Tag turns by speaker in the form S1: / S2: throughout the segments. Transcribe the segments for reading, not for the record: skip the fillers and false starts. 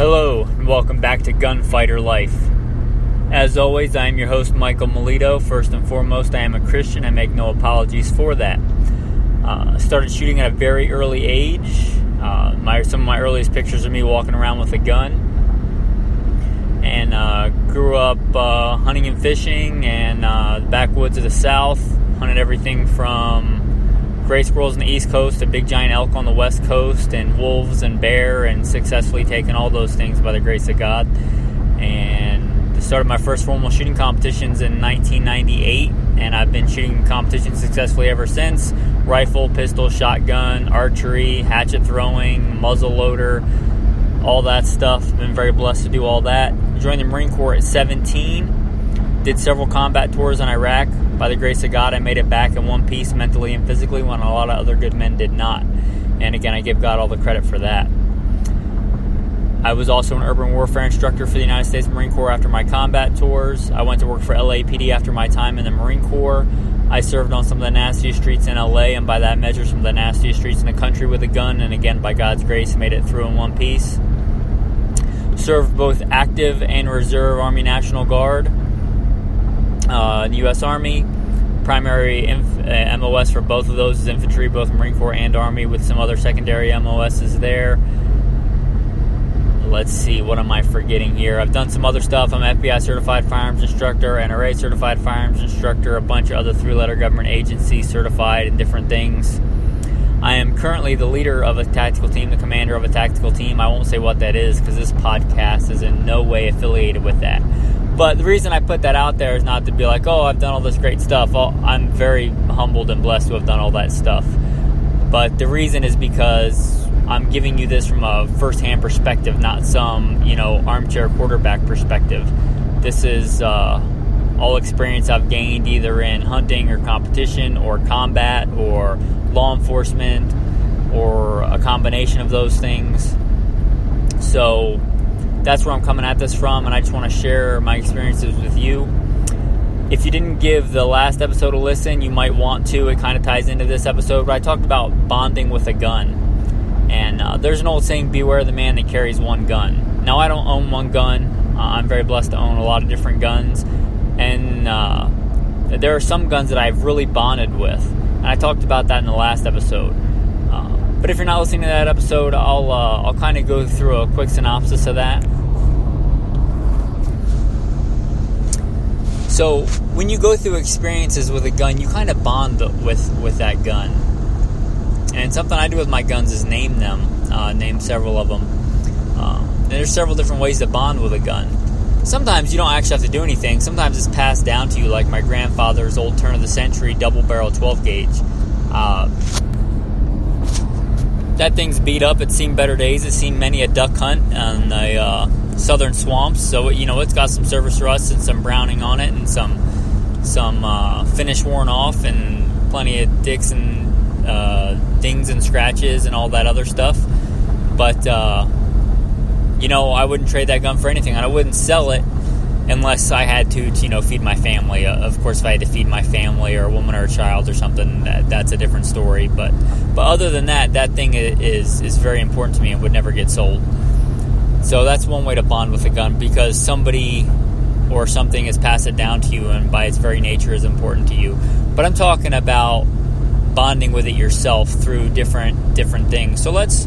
S1: Hello, and welcome back to Gunfighter Life. As always, I am your host, Michael Milito. First and foremost, I am a Christian. I make no apologies for that. Started shooting at a very early age. Some of my earliest pictures of me walking around with a gun. And grew up hunting and fishing and the backwoods of the South. Hunted everything from gray squirrels on the East Coast to big giant elk on the West Coast and wolves and bear, and successfully taken all those things by the grace of God. And started my first formal shooting competitions in 1998, and I've been shooting competitions successfully ever since. Rifle, pistol, shotgun, archery, hatchet throwing, muzzle loader, all that stuff. Been very blessed to do all that. Joined the Marine Corps at 17. Did several combat tours in Iraq. By the grace of God, I made it back in one piece mentally and physically when a lot of other good men did not. And again, I give God all the credit for that. I was also an urban warfare instructor for the United States Marine Corps after my combat tours. I went to work for LAPD after my time in the Marine Corps. I served on some of the nastiest streets in LA, and by that measure, some of the nastiest streets in the country with a gun. And again, by God's grace, made it through in one piece. Served both active and reserve Army National Guard. The U.S. Army. Primary MOS for both of those is infantry, both Marine Corps and Army, with some other secondary MOSs there. Let's see, what am I forgetting here? I've done some other stuff. I'm FBI certified firearms instructor, NRA certified firearms instructor, a bunch of other three-letter government agencies certified in different things. I am currently the leader of a tactical team, the commander of a tactical team. I won't say what that is because this podcast is in no way affiliated with that. But the reason I put that out there is not to be like, oh, I've done all this great stuff. I'm very humbled and blessed to have done all that stuff. But the reason is because I'm giving you this from a first-hand perspective, not some, armchair quarterback perspective. This is all experience I've gained either in hunting or competition or combat or law enforcement or a combination of those things. So that's where I'm coming at this from, and I just want to share my experiences with you. If you didn't give the last episode a listen, you might want to. It kind of ties into this episode, but I talked about bonding with a gun. And there's an old saying, beware the man that carries one gun. Now, I don't own one gun. I'm very blessed to own a lot of different guns. And there are some guns that I've really bonded with. And I talked about that in the last episode. But if you're not listening to that episode, I'll kind of go through a quick synopsis of that. So when you go through experiences with a gun, you kind of bond with that gun. And something I do with my guns is name them, name several of them. And there's several different ways to bond with a gun. Sometimes you don't actually have to do anything. Sometimes it's passed down to you, like my grandfather's old turn-of-the-century double-barrel 12-gauge. That thing's beat up. It's seen better days. It's seen many a duck hunt on the southern swamps. So, it's got some service rust and some browning on it and some finish worn off and plenty of dicks and dings and scratches and all that other stuff. But, I wouldn't trade that gun for anything. And I wouldn't sell it unless I had to feed my family. Of course, if I had to feed my family or a woman or a child or something, that's a different story. But other than that thing is very important to me and would never get sold. So that's one way to bond with a gun, because somebody or something has passed it down to you and by its very nature is important to you. But I'm talking about bonding with it yourself through different things. So let's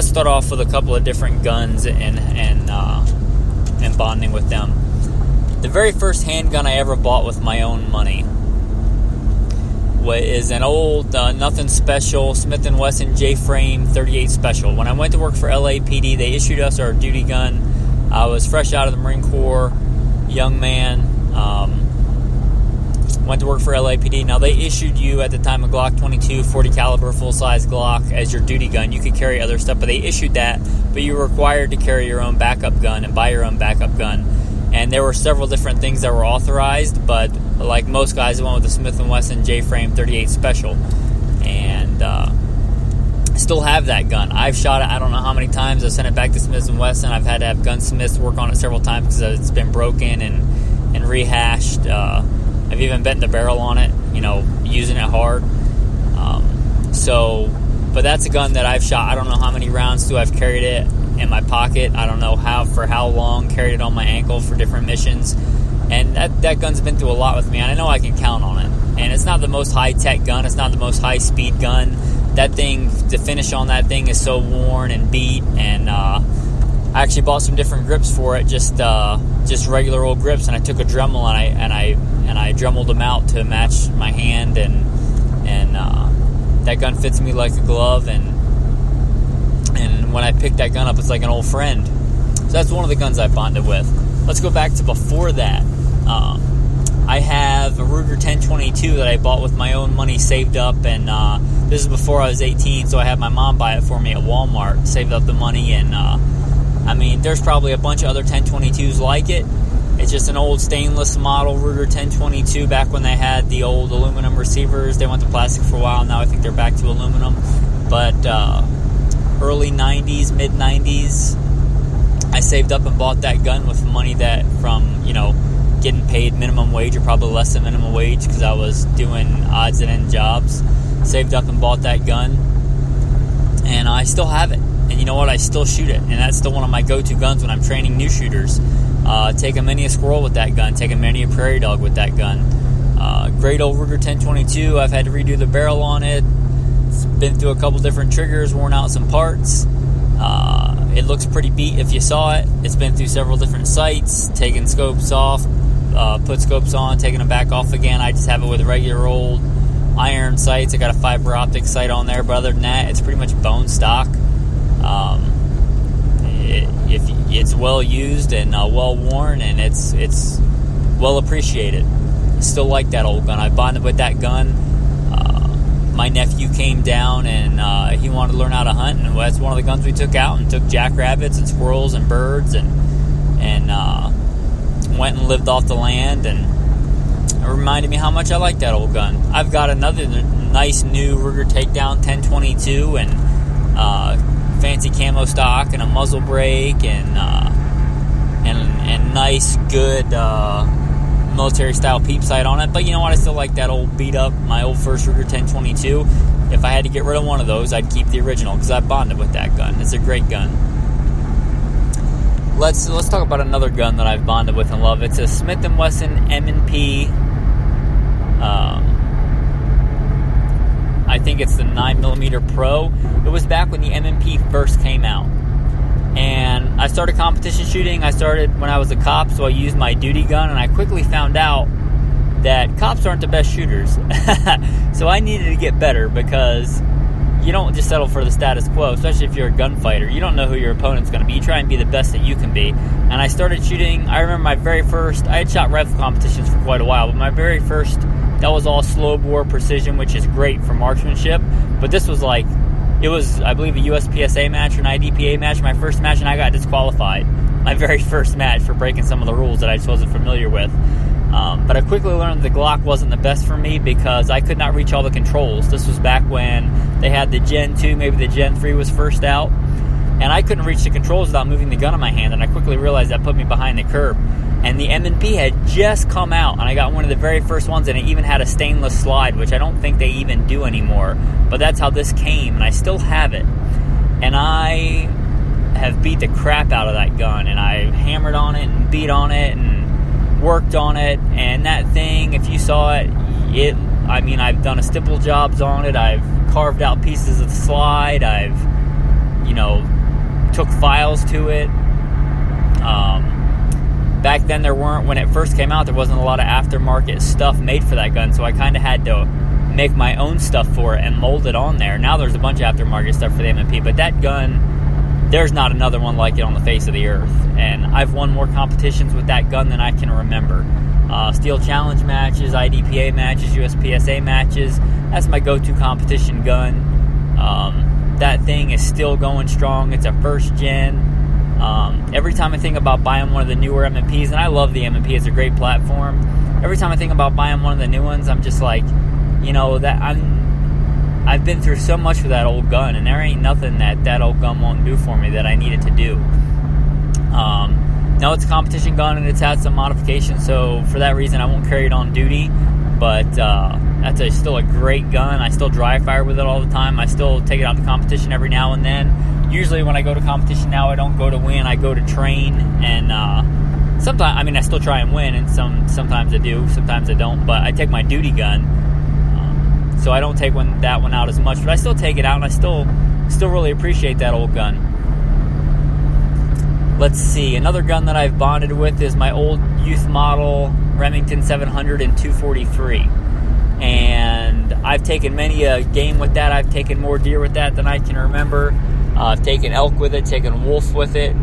S1: start off with a couple of different guns and bonding with them. The very first handgun I ever bought with my own money is an old, nothing special, Smith & Wesson J-frame 38 Special. When I went to work for LAPD, they issued us our duty gun. I was fresh out of the Marine Corps, young man, went to work for LAPD. Now, they issued you, at the time, a Glock 22 40 caliber full-size Glock as your duty gun. You could carry other stuff, but they issued that, but you were required to carry your own backup gun and buy your own backup gun. And there were several different things that were authorized, but like most guys, I went with the Smith & Wesson J-frame 38 Special. And still have that gun. I've shot it I don't know how many times. I've sent it back to Smith & Wesson. I've had to have gunsmiths work on it several times because it's been broken and rehashed. I've even bent the barrel on it, using it hard. But that's a gun that I've shot I don't know how many rounds through. I've carried it in my pocket. I don't know for how long, carried it on my ankle for different missions. And that gun's been through a lot with me, and I know I can count on it. And it's not the most high-tech gun. It's not the most high-speed gun. That thing, the finish on that thing is so worn and beat. And I actually bought some different grips for it, just regular old grips. And I took a Dremel and I dremeled them out to match my hand. And that gun fits me like a glove. And when I pick that gun up, it's like an old friend. So that's one of the guns I bonded with. Let's go back to before that. I have a Ruger 1022 that I bought with my own money saved up, and this is before I was 18, so I had my mom buy it for me at Walmart, saved up the money, and I mean, there's probably a bunch of other 1022s like it. It's just an old stainless model Ruger 1022 back when they had the old aluminum receivers. They went to plastic for a while, now I think they're back to aluminum. But early 90s, mid 90s, I saved up and bought that gun with money that from, getting paid minimum wage, or probably less than minimum wage, because I was doing odds and end jobs. Saved up and bought that gun, and I still have it. And you know what? I still shoot it, and that's still one of my go-to guns when I'm training new shooters. Take a mini a squirrel with that gun, take a mini a prairie dog with that gun. Great old Ruger 1022. I've had to redo the barrel on it. It's been through a couple different triggers, worn out some parts. It looks pretty beat if you saw it. It's been through several different sights, taking scopes off, put scopes on, taking them back off again. I just have it with regular old iron sights. I got a fiber optic sight on there, but other than that, it's pretty much bone stock. It's well used and well worn, and it's well appreciated. Still like that old gun. I bonded with that gun. My nephew came down and he wanted to learn how to hunt, and that's one of the guns we took out and took jackrabbits and squirrels and birds and went and lived off the land, and it reminded me how much I like that old gun. I've got another nice new Ruger Takedown 1022 and fancy camo stock and a muzzle brake and nice good military style peep sight on it. But you know what, I still like that old beat up, my old first Ruger 1022. If I had to get rid of one of those, I'd keep the original, because I bonded with that gun. It's a great gun. Let's talk about another gun that I've bonded with and love. It's a Smith & Wesson M&P. I think it's the 9mm Pro. It was back when the M&P first came out. And I started competition shooting. I started when I was a cop, so I used my duty gun, and I quickly found out that cops aren't the best shooters. So I needed to get better, because you don't just settle for the status quo, especially if you're a gunfighter. You don't know who your opponent's going to be. You try and be the best that you can be. And I started shooting. I remember my very first, I had shot rifle competitions for quite a while, but my very first, that was all slow bore precision, which is great for marksmanship. But this was like, it was, I believe, a USPSA match or an IDPA match, my first match, and I got disqualified. My very first match for breaking some of the rules that I just wasn't familiar with. But I quickly learned the Glock wasn't the best for me, because I could not reach all the controls. This was back when they had the Gen 2, maybe the Gen 3 was first out, and I couldn't reach the controls without moving the gun in my hand, and I quickly realized that put me behind the curve. And the M&P had just come out, and I got one of the very first ones, and it even had a stainless slide, which I don't think they even do anymore. But that's how this came, and I still have it. And I have beat the crap out of that gun, and I hammered on it and beat on it and worked on it. And that thing, if you saw it, I've done a stipple jobs on it. I've carved out pieces of the slide. I've, took files to it. Back then when it first came out, there wasn't a lot of aftermarket stuff made for that gun, so I kind of had to make my own stuff for it and mold it on there. Now there's a bunch of aftermarket stuff for the M&P, but that gun, there's not another one like it on the face of the earth. And I've won more competitions with that gun than I can remember. Steel Challenge matches, IDPA matches, USPSA matches. That's my go-to competition gun. That thing is still going strong. It's a first gen. Every time I think about buying one of the newer M&Ps, and I love the M&P, it's a great platform. Every time I think about buying one of the new ones, I'm just like, I've been through so much with that old gun, and there ain't nothing that old gun won't do for me that I needed to do. Now it's a competition gun, and it's had some modifications, so for that reason I won't carry it on duty, but still a great gun. I still dry fire with it all the time. I still take it out to competition every now and then. Usually when I go to competition now, I don't go to win. I go to train, and sometimes, I mean, I still try and win, and sometimes I do, sometimes I don't. But I take my duty gun, so I don't take that one out as much. But I still take it out, and I still really appreciate that old gun. Let's see. Another gun that I've bonded with is my old youth model Remington 700 and 243. And I've taken many a game with that. I've taken more deer with that than I can remember. I've taken elk with it, taken wolf with it.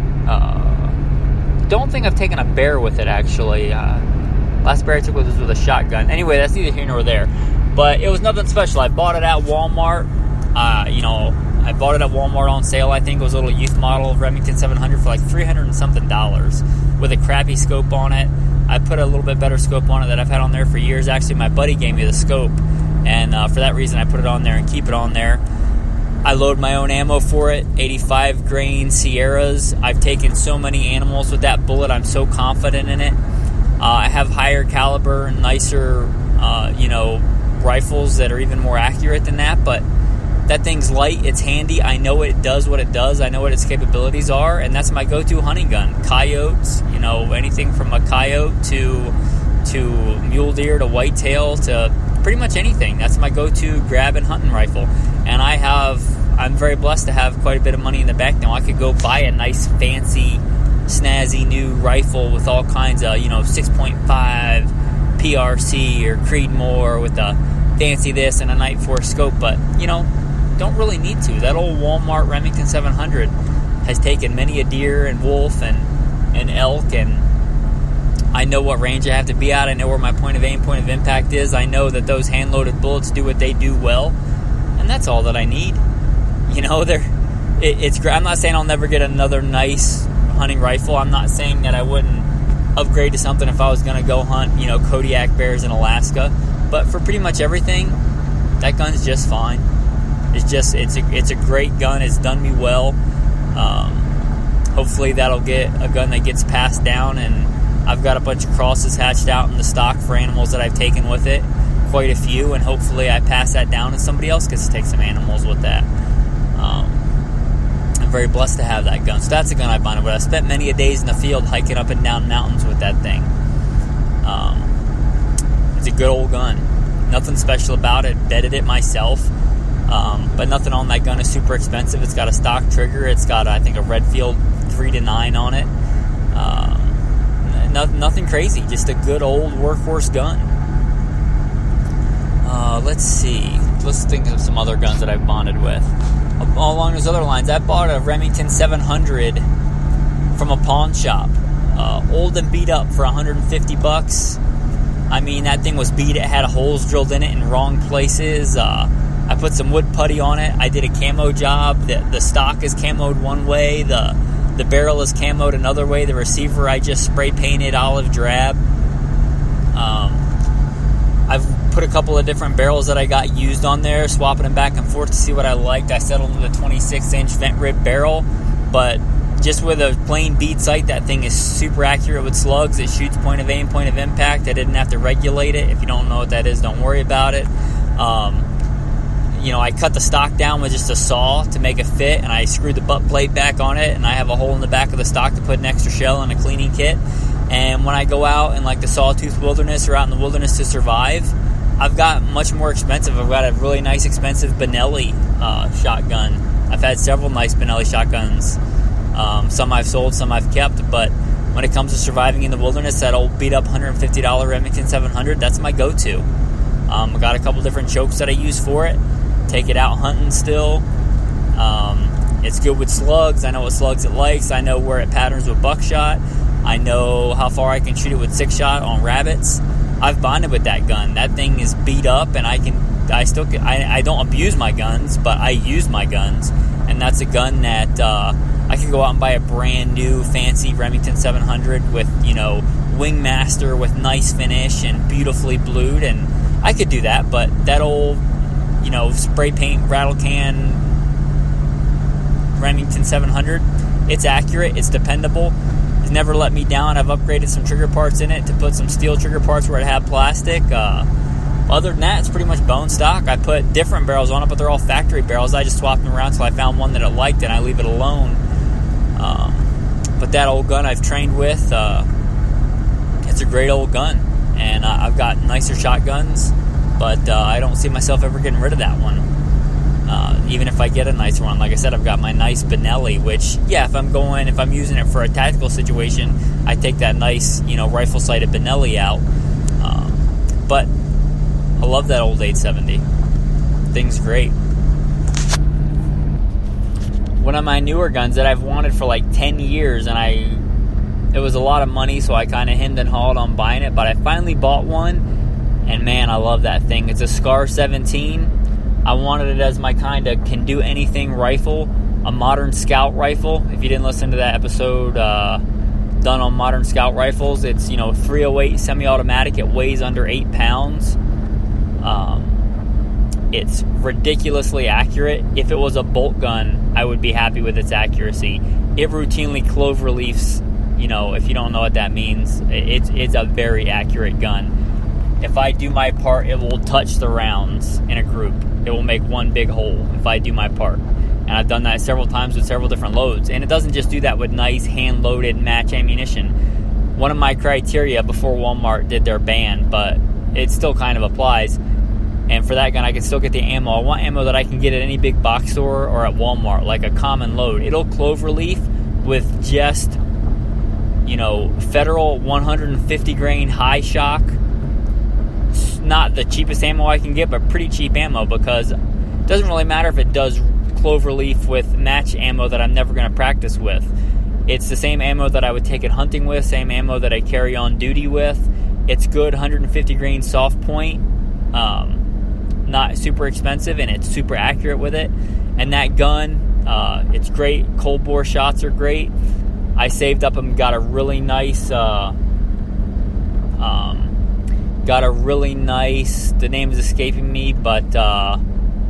S1: Don't think I've taken a bear with it, actually. Last bear I took was with a shotgun. Anyway, that's neither here nor there. But it was nothing special. I bought it at Walmart. I bought it at Walmart on sale. I think it was a little youth model of Remington 700 for like $300 and something with a crappy scope on it. I put a little bit better scope on it that I've had on there for years. Actually, my buddy gave me the scope, and for that reason, I put it on there and keep it on there. I load my own ammo for it, 85 grain Sierras. I've taken so many animals with that bullet. I'm so confident in it. I have higher caliber, nicer, rifles that are even more accurate than that, but that thing's light, it's handy, I know it does what it does, I know what its capabilities are, and that's my go-to hunting gun. Coyotes, anything from a coyote to mule deer to whitetail to pretty much anything. That's my go-to grab and hunting rifle. And I'm very blessed to have quite a bit of money in the bank now. I could go buy a nice, fancy, snazzy new rifle with all kinds of, 6.5 PRC or Creedmoor with a fancy this and a Night Force scope, but, don't really need to. That old Walmart Remington 700 has taken many a deer and wolf and elk, and I know what range I have to be at. I know where my point of aim, point of impact is. I know that those hand-loaded bullets do what they do well, and that's all that I need. It's great. I'm not saying I'll never get another nice hunting rifle. I'm not saying that I wouldn't upgrade to something if I was going to go hunt, Kodiak bears in Alaska. But for pretty much everything, that gun's just fine. It's a great gun. It's done me well. Hopefully that'll get a gun that gets passed down, and I've got a bunch of crosses hatched out in the stock for animals that I've taken with it, quite a few, and hopefully I pass that down and somebody else gets to take some animals with that. I'm very blessed to have that gun. So that's a gun I bonded with. I spent many a days in the field hiking up and down mountains with that thing. It's a good old gun. Nothing special about it. Bedded it myself. But nothing on that gun is super expensive. It's got a stock trigger. It's got, I think, a Redfield 3-9 on it. Nothing crazy. Just a good old workhorse gun. Let's see. Let's think of some other guns that I've bonded with. Along those other lines, I bought a Remington 700 from a pawn shop. Old and beat up for $150. I mean, that thing was beat. It had holes drilled in it in wrong places. I put some wood putty on it. I did a camo job. The stock is camoed one way. The barrel is camoed another way. The receiver I just spray painted olive drab. I've put a couple of different barrels that I got used on there, swapping them back and forth to see what I liked. I settled on the 26-inch vent rib barrel, but just with a plain bead sight, that thing is super accurate with slugs. It shoots point of aim, point of impact. I didn't have to regulate it. If you don't know what that is, don't worry about it. I cut the stock down with just a saw to make it fit, and I screwed the butt plate back on it, and I have a hole in the back of the stock to put an extra shell and a cleaning kit. And when I go out in like the Sawtooth Wilderness or out in the wilderness to survive, I've got much more expensive. I've got a really nice expensive Benelli shotgun. I've had several nice Benelli shotguns. Some I've sold, some I've kept, but when it comes to surviving in the wilderness, that old beat up $150 Remington 700, that's my go-to. I've got a couple different chokes that I use for it. Take it out hunting still. It's good with slugs. I know what slugs it likes. I know where it patterns with buckshot. I know how far I can shoot it with 6-shot on rabbits. I've bonded with that gun. That thing is beat up, and I don't abuse my guns, but I use my guns, and that's a gun that I could go out and buy a brand new fancy Remington 700 with Wingmaster with nice finish and beautifully blued, and I could do that. But that old spray paint rattle can Remington 700, it's accurate, it's dependable. It's never let me down. I've upgraded some trigger parts in it to put some steel trigger parts where it had plastic. Other than that, it's pretty much bone stock. I put different barrels on it, but they're all factory barrels. I just swapped them around until I found one that I liked, and I leave it alone. But that old gun I've trained with, it's a great old gun. And I've got nicer shotguns, but I don't see myself ever getting rid of that one. Even if I get a nicer one. Like I said, I've got my nice Benelli, which, yeah, if I'm using it for a tactical situation, I take that nice, rifle-sighted Benelli out. But I love that old 870. Thing's great. One of my newer guns that I've wanted for like 10 years, and it was a lot of money, so I kind of hemmed and hawed on buying it, but I finally bought one, and man, I love that thing. It's a Scar 17. I wanted it as my kind of can-do-anything rifle, a modern scout rifle. If you didn't listen to that episode done on modern scout rifles, it's, 308 semi-automatic. It weighs under 8 pounds. It's ridiculously accurate. If it was a bolt gun, I would be happy with its accuracy. It routinely clover leafs. If you don't know what that means, it's a very accurate gun. If I do my part, it will touch the rounds in a group. It will make one big hole if I do my part. And I've done that several times with several different loads. And it doesn't just do that with nice hand-loaded match ammunition. One of my criteria before Walmart did their ban, but it still kind of applies. And for that gun, I can still get the ammo. I want ammo that I can get at any big box store or at Walmart, like a common load. It'll clover leaf with just, Federal 150 grain high shock. Not the cheapest ammo I can get, but pretty cheap ammo, because it doesn't really matter if it does clover leaf with match ammo that I'm never going to practice with. It's the same ammo that I would take it hunting with, same ammo that I carry on duty with. It's good 150 grain soft point. Not super expensive, and it's super accurate with it. And that gun, it's great. Cold bore shots are great. I saved up and got a really nice, the name is escaping me, but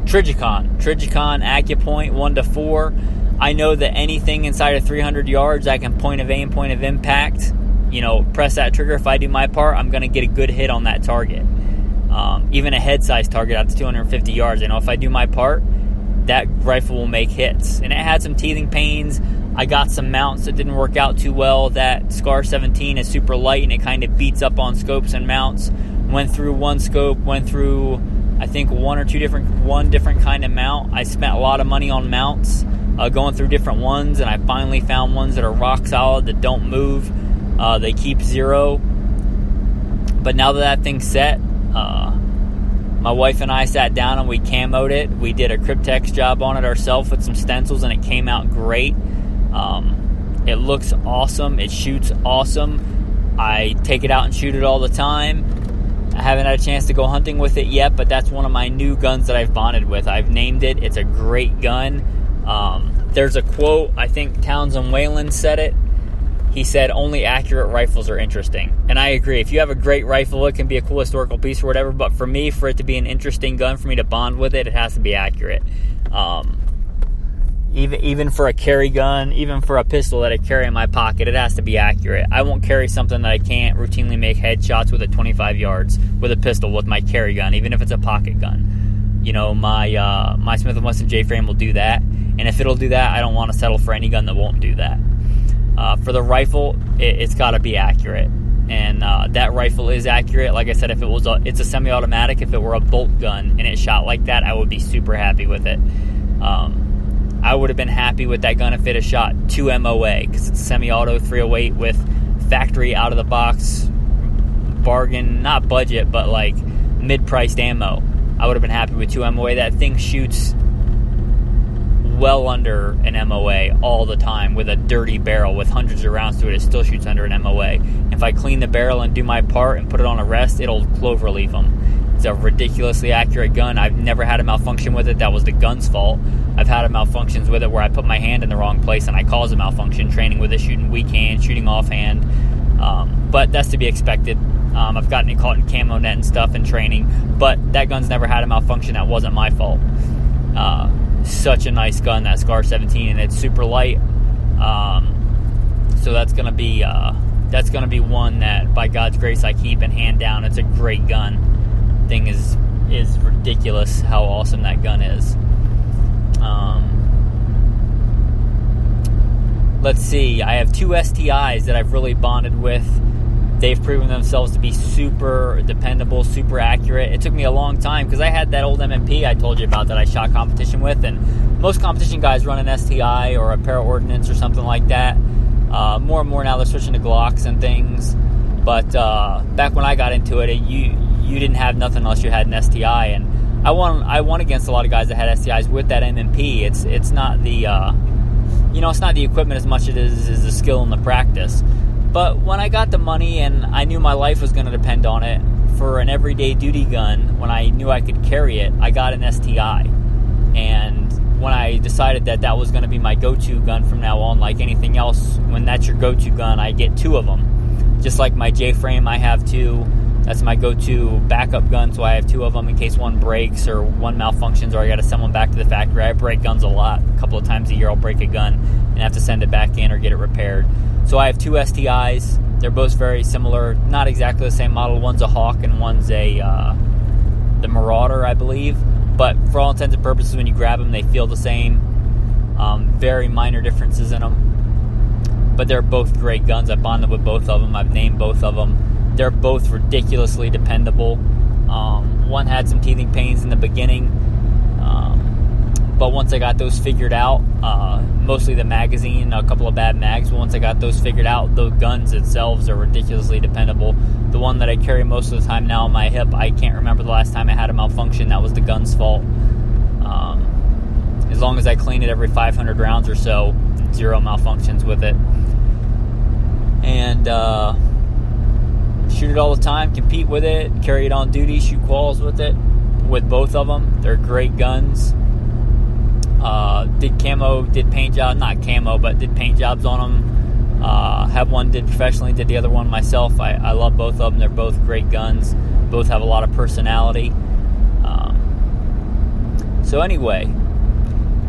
S1: Trigicon AccuPoint 1-4. I know that anything inside of 300 yards, I can point of aim, point of impact, press that trigger. If I do my part, I'm going to get a good hit on that target. Even a head-sized target out to 250 yards. If I do my part, that rifle will make hits. And it had some teething pains. I got some mounts that didn't work out too well. That Scar 17 is super light, and it kind of beats up on scopes and mounts. Went through one scope, went through, I think, one different kind of mount. I spent a lot of money on mounts, going through different ones, and I finally found ones that are rock solid, that don't move. They keep zero. But now that thing's set, my wife and I sat down and we camoed it. We did a Cryptex job on it ourselves with some stencils, and it came out great. It looks awesome. It shoots awesome. I take it out and shoot it all the time. I haven't had a chance to go hunting with it yet, but that's one of my new guns that I've bonded with. I've named it. It's a great gun. There's a quote, I think Townsend Whalen said it. He said, "Only accurate rifles are interesting." And I agree. If you have a great rifle, it can be a cool historical piece or whatever, but for me, for it to be an interesting gun, for me to bond with it, it has to be accurate. Even for a carry gun, even for a pistol that I carry in my pocket, it has to be accurate. I won't carry something that I can't routinely make headshots with at 25 yards with a pistol with my carry gun, even if it's a pocket gun. My Smith & Wesson J-frame will do that, and if it'll do that, I don't want to settle for any gun that won't do that. For the rifle, it's got to be accurate, and that rifle is accurate. Like I said, if it's a semi-automatic. If it were a bolt gun and it shot like that, I would be super happy with it. I would have been happy with that gun if it had shot 2 MOA, because it's semi-auto 308 with factory out of the box bargain, not budget, but like mid-priced ammo. I would have been happy with 2 MOA. That thing shoots well under an MOA all the time with a dirty barrel with hundreds of rounds to it. It still shoots under an MOA. If I clean the barrel and do my part and put it on a rest, it'll clover leaf them. It's a ridiculously accurate gun. I've never had a malfunction with it. That was the gun's fault. I've had malfunctions with it where I put my hand in the wrong place and I cause a malfunction, training with it, shooting weak hand, shooting offhand. But that's to be expected. I've gotten it caught in camo net and stuff in training, but that gun's never had a malfunction. That wasn't my fault. Such a nice gun, that Scar 17, and it's super light. So that's gonna be one that, by God's grace, I keep and hand down. It's a great gun. thing is ridiculous how awesome that gun is. Let's see, I have 2 STIs that I've really bonded with. They've proven themselves to be super dependable, super accurate. It took me a long time because I had that old M&P I told you about that I shot competition with, and most competition guys run an STI or a para-ordnance or something like that. More and more now they're switching to Glocks and things. But back when I got into it, you didn't have nothing unless you had an STI, and I won against a lot of guys that had STIs with that M&P. It's not the it's not the equipment as much as it is the skill and the practice. But when I got the money and I knew my life was going to depend on it for an everyday duty gun, when I knew I could carry it, I got an STI. And when I decided that was going to be my go-to gun from now on, like anything else, when that's your go-to gun, I get 2 of them. Just like my J-frame, I have 2. That's my go-to backup gun, so I have 2 of them in case one breaks or one malfunctions or I got to send one back to the factory. I break guns a lot. A couple of times a year I'll break a gun and have to send it back in or get it repaired. So I have 2 STIs. They're both very similar. Not exactly the same model. One's a Hawk and one's the Marauder, I believe. But for all intents and purposes, when you grab them, they feel the same. Very minor differences in them. But they're both great guns. I bonded with both of them. I've named both of them. They're both ridiculously dependable. One had some teething pains in the beginning, but once I got those figured out, mostly the magazine, a couple of bad mags, but once I got those figured out, the guns themselves are ridiculously dependable. The one that I carry most of the time now on my hip, I can't remember the last time I had a malfunction. That was the gun's fault. As long as I clean it every 500 rounds or so, 0 malfunctions with it. And shoot it all the time, compete with it, carry it on duty, shoot quals with it, with both of them. They're great guns. Did paint jobs, not camo, but did paint jobs on them. Have one did professionally, did the other one myself. I love both of them. They're both great guns. Both have a lot of personality. So anyway,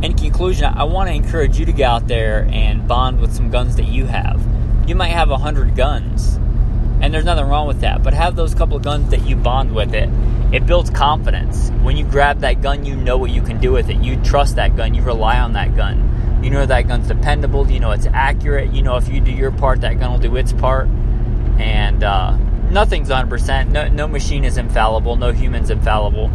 S1: in conclusion, I want to encourage you to get out there and bond with some guns that you have. You might have 100 guns, and there's nothing wrong with that, but have those couple of guns that you bond with it. It builds confidence. When you grab that gun, you know what you can do with it. You trust that gun. You rely on that gun. You know that gun's dependable. You know it's accurate. You know if you do your part, that gun will do its part. And nothing's 100%. No machine is infallible. No human's infallible.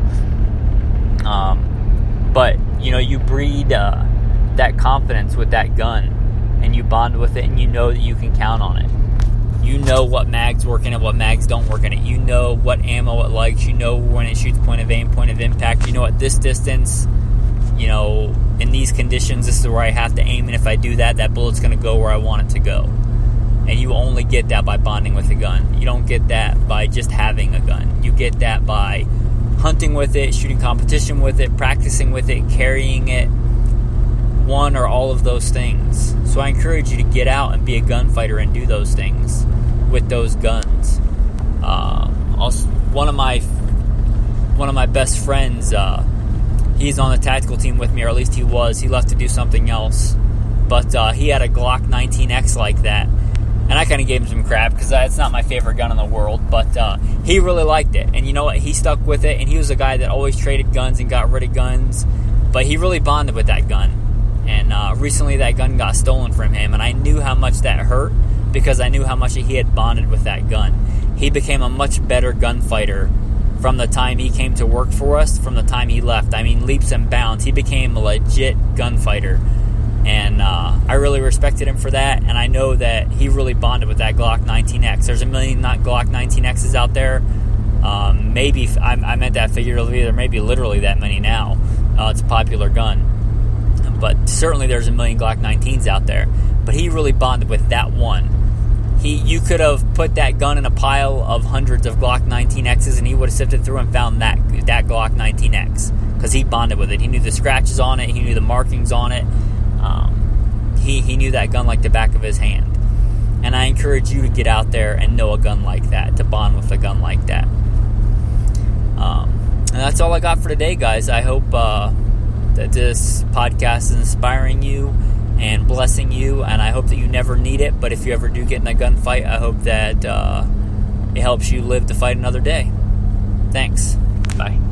S1: But, you breed that confidence with that gun, and you bond with it, and you know that you can count on it. You know what mags work in it, what mags don't work in it. You know what ammo it likes. You know when it shoots point of aim, point of impact. You know at this distance, in these conditions, this is where I have to aim, and if I do that, that bullet's going to go where I want it to go. And you only get that by bonding with a gun. You don't get that by just having a gun. You get that by hunting with it, shooting competition with it, practicing with it, carrying it, one or all of those things. So I encourage you to get out and be a gunfighter and do those things with those guns. Also, one of my best friends, he's on the tactical team with me, or at least he was. He left to do something else, but he had a Glock 19X like that, and I kind of gave him some crap because it's not my favorite gun in the world, but he really liked it, and you know what? He stuck with it, and he was a guy that always traded guns and got rid of guns, but he really bonded with that gun. And recently that gun got stolen from him, and I knew how much that hurt because I knew how much he had bonded with that gun. He became a much better gunfighter from the time he came to work for us, from the time he left. I mean, leaps and bounds. He became a legit gunfighter, and I really respected him for that, and I know that he really bonded with that Glock 19X. There's a million Glock 19Xs out there. Maybe, I meant that figuratively, there may be literally that many now. It's a popular gun. But certainly there's a million Glock 19s out there. But he really bonded with that one. You could have put that gun in a pile of hundreds of Glock 19Xs, and he would have sifted through and found that Glock 19X. Because he bonded with it. He knew the scratches on it. He knew the markings on it. He knew that gun like the back of his hand. And I encourage you to get out there and know a gun like that, to bond with a gun like that. And that's all I got for today, guys. I hope that this podcast is inspiring you and blessing you, and I hope that you never need it, but if you ever do get in a gunfight, I hope that it helps you live to fight another day. Thanks. Bye.